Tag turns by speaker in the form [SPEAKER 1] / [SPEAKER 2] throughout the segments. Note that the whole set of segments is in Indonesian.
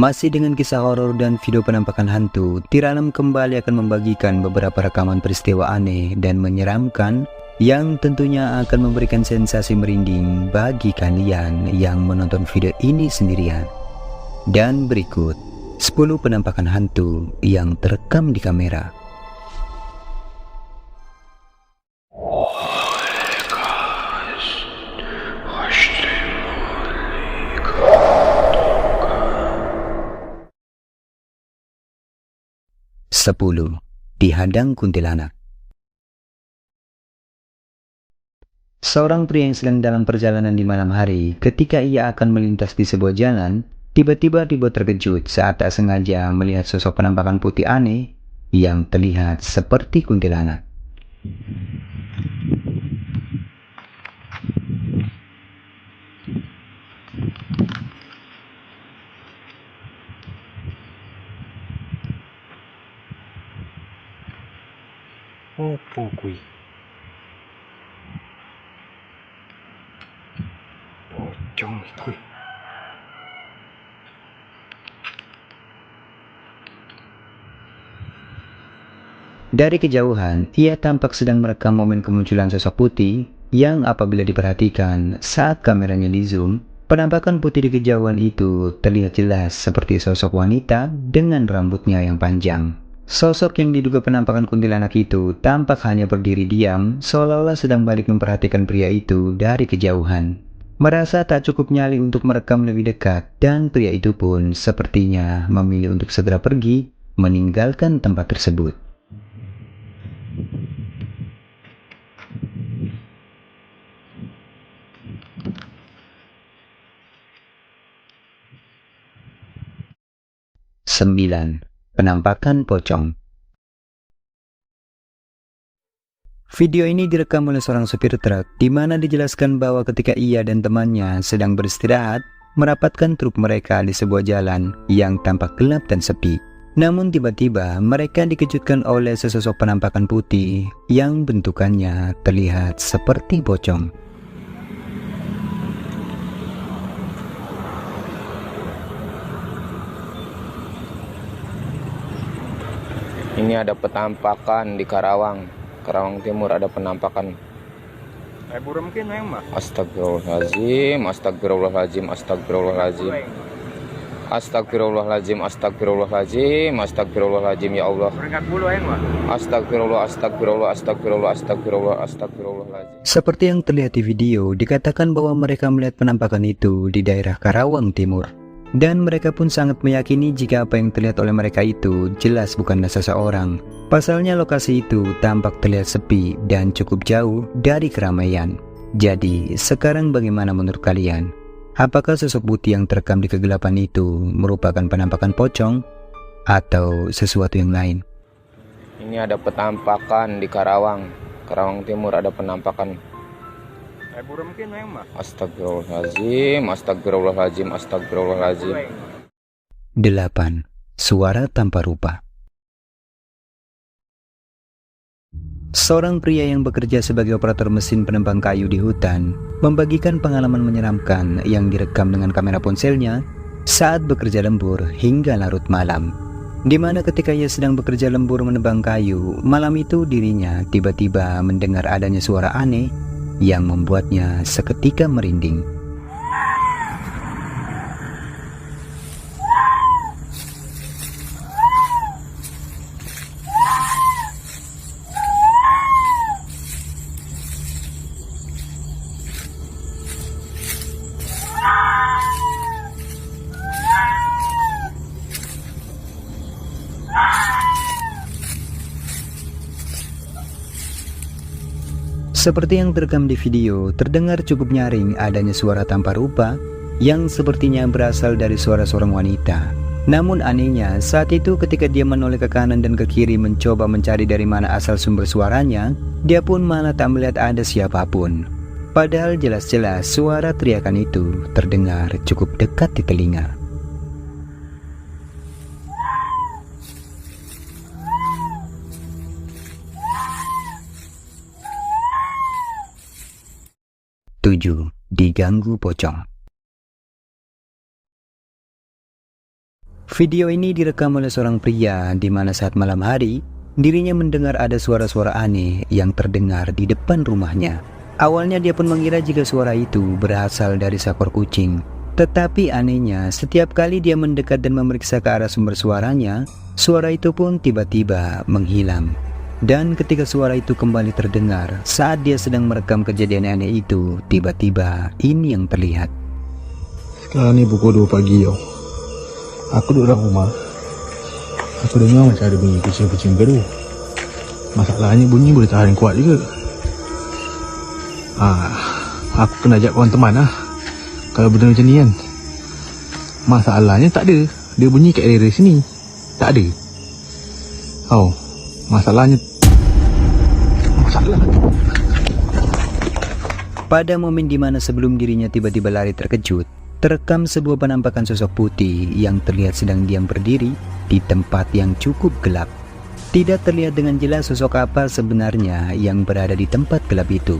[SPEAKER 1] Masih dengan kisah horor dan video penampakan hantu, Tiranem kembali akan membagikan beberapa rekaman peristiwa aneh dan menyeramkan yang tentunya akan memberikan sensasi merinding bagi kalian yang menonton video ini sendirian. Dan berikut 10 penampakan hantu yang terekam di kamera. Sepuluh, dihadang kuntilanak. Seorang pria yang sedang dalam perjalanan di malam hari, ketika ia akan melintas di sebuah jalan, tiba-tiba dibuat terkejut saat tak sengaja melihat sosok penampakan putih aneh yang terlihat seperti kuntilanak.
[SPEAKER 2] Opo kuwi? Pocong kuwi.
[SPEAKER 1] Dari kejauhan, ia tampak sedang merekam momen kemunculan sosok putih yang apabila diperhatikan saat kameranya di zoom, penampakan putih di kejauhan itu terlihat jelas seperti sosok wanita dengan rambutnya yang panjang. Sosok yang diduga penampakan kuntilanak itu tampak hanya berdiri diam, seolah-olah sedang balik memperhatikan pria itu dari kejauhan. Merasa tak cukup nyali untuk merekam lebih dekat, dan pria itu pun sepertinya memilih untuk segera pergi, meninggalkan tempat tersebut. Sembilan, penampakan pocong. Video ini direkam oleh seorang supir truk, di mana dijelaskan bahwa ketika ia dan temannya sedang beristirahat, merapatkan truk mereka di sebuah jalan yang tampak gelap dan sepi. Namun tiba-tiba mereka dikejutkan oleh sesosok penampakan putih yang bentukannya terlihat seperti pocong.
[SPEAKER 2] Ini ada penampakan di Karawang Timur, ada penampakan.
[SPEAKER 3] Mungkin memang
[SPEAKER 2] Astagfirullahaladzim, astagfirullahaladzim, astagfirullahaladzim. Astagfirullahaladzim, astagfirullahaladzim, astagfirullahaladzim, ya Allah. Astagfirullah, astagfirullah, astagfirullah, astagfirullah, astagfirullahaladzim.
[SPEAKER 1] Seperti yang terlihat di video, dikatakan bahwa mereka melihat penampakan itu di daerah Karawang Timur. Dan mereka pun sangat meyakini jika apa yang terlihat oleh mereka itu jelas bukanlah seseorang. Pasalnya lokasi itu tampak terlihat sepi dan cukup jauh dari keramaian. Jadi, sekarang bagaimana menurut kalian? Apakah sosok putih yang terekam di kegelapan itu merupakan penampakan pocong atau sesuatu yang lain?
[SPEAKER 2] Ini ada penampakan di Karawang Timur, ada penampakan.
[SPEAKER 3] mungkin memang
[SPEAKER 2] Astagfirullahaladzim, astagfirullahaladzim, astagfirullahaladzim.
[SPEAKER 1] 8. Suara tanpa rupa. Seorang pria yang bekerja sebagai operator mesin penebang kayu di hutan membagikan pengalaman menyeramkan yang direkam dengan kamera ponselnya saat bekerja lembur hingga larut malam. Di mana ketika ia sedang bekerja lembur menebang kayu, malam itu dirinya tiba-tiba mendengar adanya suara aneh yang membuatnya seketika merinding. Seperti yang terekam di video, terdengar cukup nyaring adanya suara tanpa rupa yang sepertinya berasal dari suara seorang wanita. Namun anehnya, saat itu ketika dia menoleh ke kanan dan ke kiri mencoba mencari dari mana asal sumber suaranya, dia pun malah tak melihat ada siapapun. Padahal jelas-jelas suara teriakan itu terdengar cukup dekat di telinga. Tujuh, diganggu pocong. Video ini direkam oleh seorang pria di mana saat malam hari, dirinya mendengar ada suara-suara aneh yang terdengar di depan rumahnya. Awalnya dia pun mengira jika suara itu berasal dari seekor kucing. Tetapi anehnya, setiap kali dia mendekat dan memeriksa ke arah sumber suaranya, suara itu pun tiba-tiba menghilang. Dan ketika suara itu kembali terdengar, saat dia sedang merekam kejadian aneh itu, tiba-tiba ini yang terlihat.
[SPEAKER 4] Sekarang ni pukul 2 pagi tau. Aku duduk dalam rumah. Aku dengar macam ada bunyi kucing-kucing bergaduh. Masalahnya bunyi boleh tahan kuat juga. Aku kena ajak kawan teman lah. Kalau benda macam ni kan. Masalahnya tak ada. Dia bunyi kat area sini. Tak ada. Masalahnya.
[SPEAKER 1] Pada momen dimana sebelum dirinya tiba-tiba lari terkejut, terekam sebuah penampakan sosok putih yang terlihat sedang diam berdiri di tempat yang cukup gelap. Tidak terlihat dengan jelas sosok apa sebenarnya yang berada di tempat gelap itu.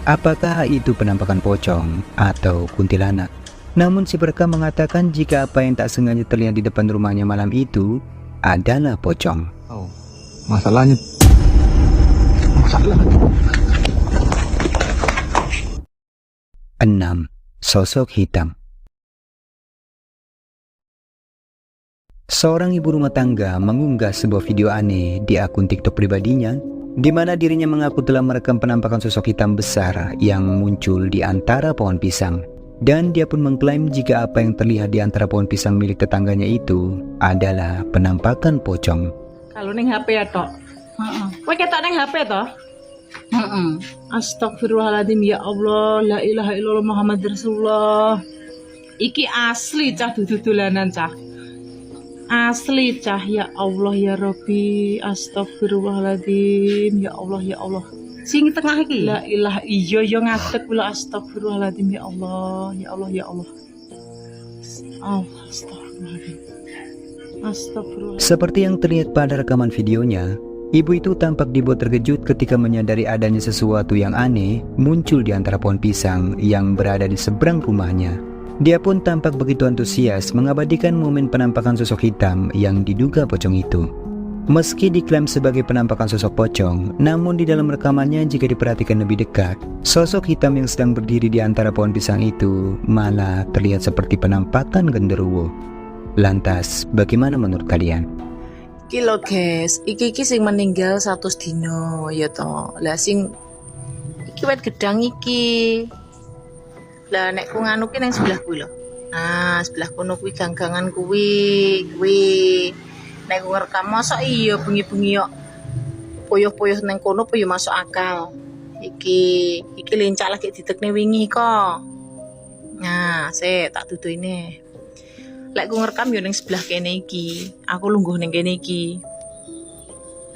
[SPEAKER 1] Apakah itu penampakan pocong atau kuntilanak? Namun si perekam mengatakan jika apa yang tak sengaja terlihat di depan rumahnya malam itu adalah pocong.
[SPEAKER 4] Masalahnya.
[SPEAKER 1] 6. Sosok hitam. Seorang ibu rumah tangga mengunggah sebuah video aneh di akun TikTok pribadinya, di mana dirinya mengaku telah merekam penampakan sosok hitam besar yang muncul di antara pohon pisang. Dan dia pun mengklaim jika apa yang terlihat di antara pohon pisang milik tetangganya itu adalah penampakan pocong.
[SPEAKER 5] Kalau neng HP ya tok. Kowe ketok neng HP toh? Astagfirullahaladzim, ya Allah, la ilaha illallah Muhammad Rasulullah. Iki asli cah dudu dolanan cah. Asli cah, ya Allah ya Rabbi. Astagfirullahaladzim, ya Allah ya Allah. Sing tengah iki. La ilaha iya yo ngadeg kula astagfirullahaladzim, ya Allah, ya Allah ya Allah. Astagfirullahaladzim. Astagfirullah.
[SPEAKER 1] Seperti yang terlihat pada rekaman videonya, ibu itu tampak dibuat terkejut ketika menyadari adanya sesuatu yang aneh muncul di antara pohon pisang yang berada di seberang rumahnya. Dia pun tampak begitu antusias mengabadikan momen penampakan sosok hitam yang diduga pocong itu. Meski diklaim sebagai penampakan sosok pocong, namun di dalam rekamannya jika diperhatikan lebih dekat, sosok hitam yang sedang berdiri di antara pohon pisang itu malah terlihat seperti penampakan genderuwo. Lantas, bagaimana menurut kalian?
[SPEAKER 5] Iki lho guys, iki sing meninggal 100 dino ya toh. Lah sing iki wet gedang iki. Lah nek ku nganu ki nang sebelah kuwi lho. Sebelah kono kuwi ganggangan kuwi. Nek ku ngerekam mosok iya bengi-bengi yo poyo-poyo nang kono po yo masuk akal. Iki lincak lagi ditekne wingi kok. Tak dudu ini. Lek ku ngerekam yo ning sebelah kene iki. Aku lungguh ning kene iki.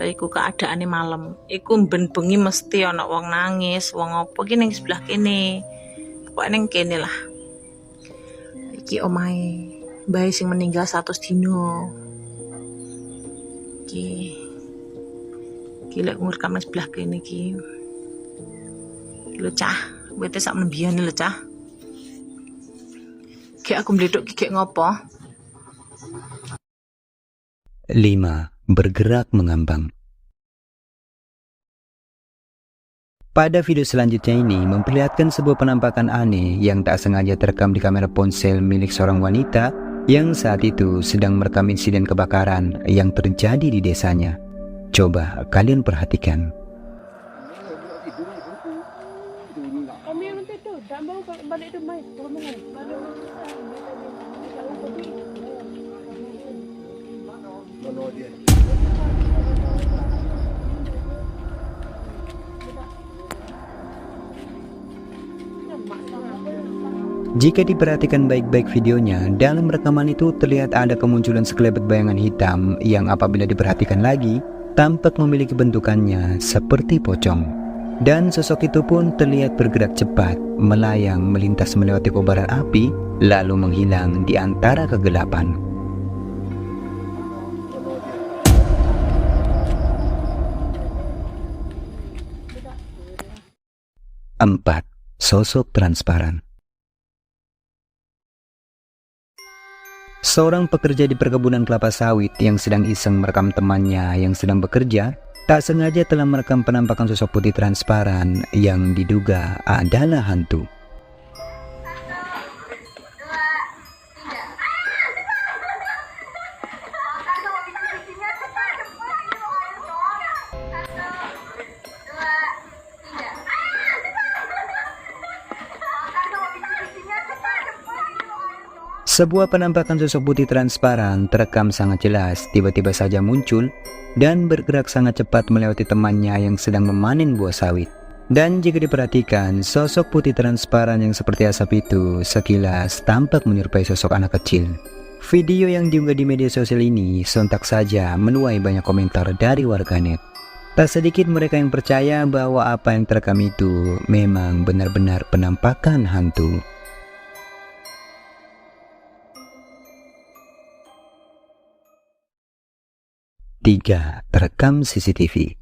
[SPEAKER 5] Lah iku keadaane malam. Iku ben bengi mesti ana wong nangis, wong apa iki ning sebelah kene. Pokoke ning kene lah. Iki omahe bae sing meninggal 100 dino. Iki lek ku ngerekam ning sebelah kene iki. Lho cah, wete sak mlembiane lho cah. Kayak aku mledok kayak ngopo?
[SPEAKER 1] 5. Bergerak mengambang. Pada video selanjutnya ini memperlihatkan sebuah penampakan aneh yang tak sengaja terekam di kamera ponsel milik seorang wanita yang saat itu sedang merekam insiden kebakaran yang terjadi di desanya. Coba kalian perhatikan.
[SPEAKER 6] Kami yang tidur, tak mau balik rumah.
[SPEAKER 1] Jika diperhatikan baik-baik videonya, dalam rekaman itu terlihat ada kemunculan sekelebat bayangan hitam yang apabila diperhatikan lagi, tampak memiliki bentukannya seperti pocong. Dan sosok itu pun terlihat bergerak cepat, melayang melintas melewati kobaran api, lalu menghilang di antara kegelapan. 4. Sosok transparan. Seorang pekerja di perkebunan kelapa sawit yang sedang iseng merekam temannya yang sedang bekerja, tak sengaja telah merekam penampakan sosok putih transparan yang diduga adalah hantu. Sebuah penampakan sosok putih transparan terekam sangat jelas, tiba-tiba saja muncul dan bergerak sangat cepat melewati temannya yang sedang memanen buah sawit. Dan jika diperhatikan, sosok putih transparan yang seperti asap itu sekilas tampak menyerupai sosok anak kecil. Video yang diunggah di media sosial ini sontak saja menuai banyak komentar dari warganet. Tak sedikit mereka yang percaya bahwa apa yang terekam itu memang benar-benar penampakan hantu. 3. Terekam CCTV.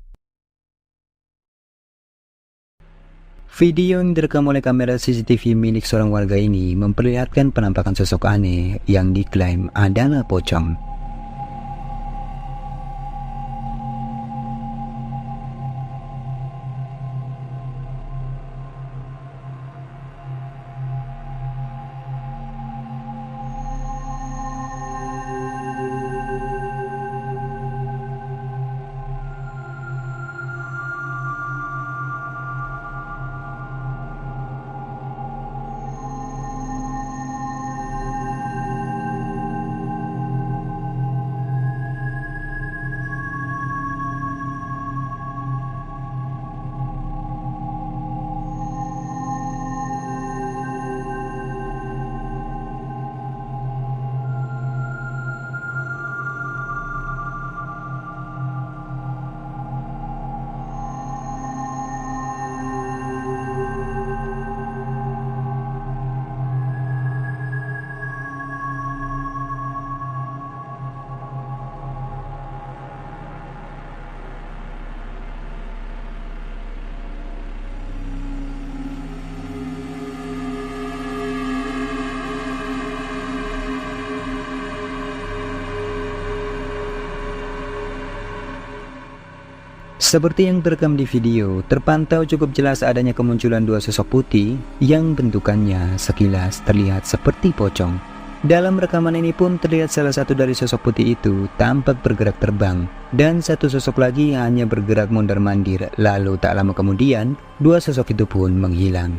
[SPEAKER 1] Video yang direkam oleh kamera CCTV milik seorang warga ini memperlihatkan penampakan sosok aneh yang diklaim adalah pocong. Seperti yang terekam di video, terpantau cukup jelas adanya kemunculan dua sosok putih yang bentukannya sekilas terlihat seperti pocong. Dalam rekaman ini pun terlihat salah satu dari sosok putih itu tampak bergerak terbang, dan satu sosok lagi hanya bergerak mondar-mandir, lalu tak lama kemudian dua sosok itu pun menghilang.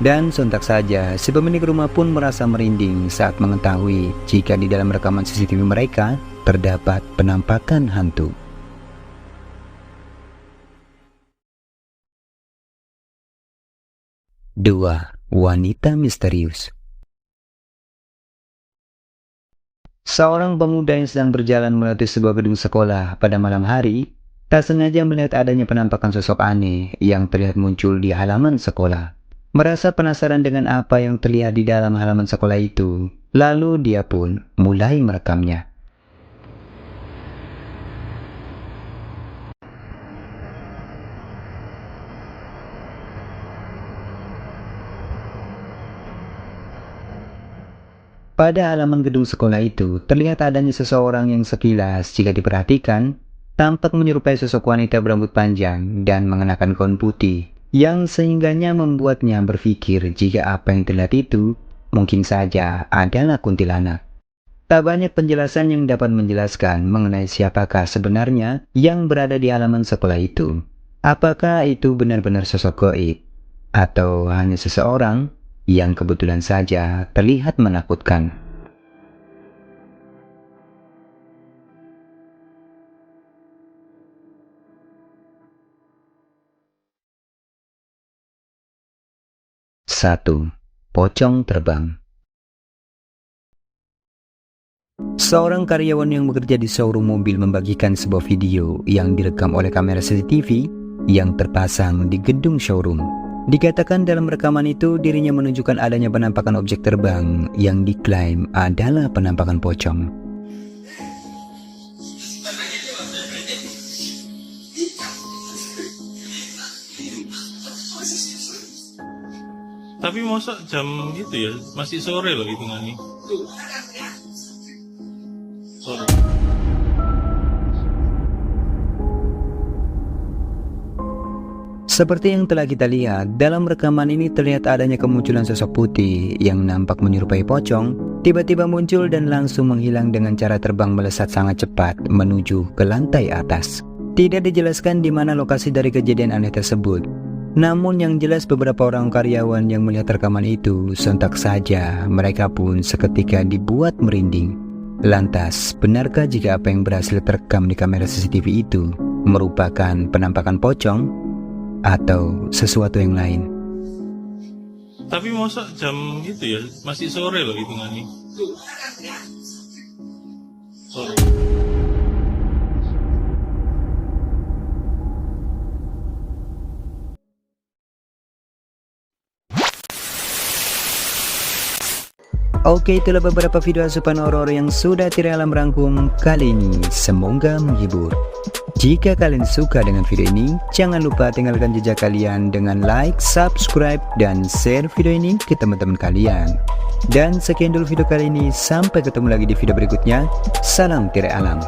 [SPEAKER 1] Dan sontak saja si pemilik rumah pun merasa merinding saat mengetahui jika di dalam rekaman CCTV mereka terdapat penampakan hantu. 2. Wanita misterius. Seorang pemuda yang sedang berjalan melewati sebuah gedung sekolah pada malam hari, tak sengaja melihat adanya penampakan sosok aneh yang terlihat muncul di halaman sekolah. Merasa penasaran dengan apa yang terlihat di dalam halaman sekolah itu, lalu dia pun mulai merekamnya. Pada halaman gedung sekolah itu, terlihat adanya seseorang yang sekilas jika diperhatikan, tampak menyerupai sosok wanita berambut panjang dan mengenakan gaun putih, yang sehingganya membuatnya berpikir jika apa yang terlihat itu mungkin saja adalah kuntilanak. Tak banyak penjelasan yang dapat menjelaskan mengenai siapakah sebenarnya yang berada di halaman sekolah itu. Apakah itu benar-benar sosok gaib, atau hanya seseorang yang kebetulan saja terlihat menakutkan. Satu, pocong terbang. Seorang karyawan yang bekerja di showroom mobil membagikan sebuah video yang direkam oleh kamera CCTV yang terpasang di gedung showroom. Dikatakan dalam rekaman itu dirinya menunjukkan adanya penampakan objek terbang yang diklaim adalah penampakan pocong.
[SPEAKER 7] Tapi masa jam itu ya, masih sore loh hitungannya.
[SPEAKER 1] Seperti yang telah kita lihat, dalam rekaman ini terlihat adanya kemunculan sosok putih yang nampak menyerupai pocong, tiba-tiba muncul dan langsung menghilang dengan cara terbang melesat sangat cepat menuju ke lantai atas. Tidak dijelaskan di mana lokasi dari kejadian aneh tersebut. Namun yang jelas beberapa orang karyawan yang melihat rekaman itu sontak saja mereka pun seketika dibuat merinding. Lantas, benarkah jika apa yang berhasil terekam di kamera CCTV itu merupakan penampakan pocong atau sesuatu yang lain?
[SPEAKER 7] Tapi masa jam itu ya, masih sore loh hitungannya. Sore.
[SPEAKER 1] Oke, itulah beberapa video asupan horor yang sudah Tirai Alam rangkum kali ini. Semoga menghibur. Jika kalian suka dengan video ini, jangan lupa tinggalkan jejak kalian dengan like, subscribe, dan share video ini ke teman-teman kalian. Dan sekian dulu video kali ini, sampai ketemu lagi di video berikutnya. Salam Tirai Alam.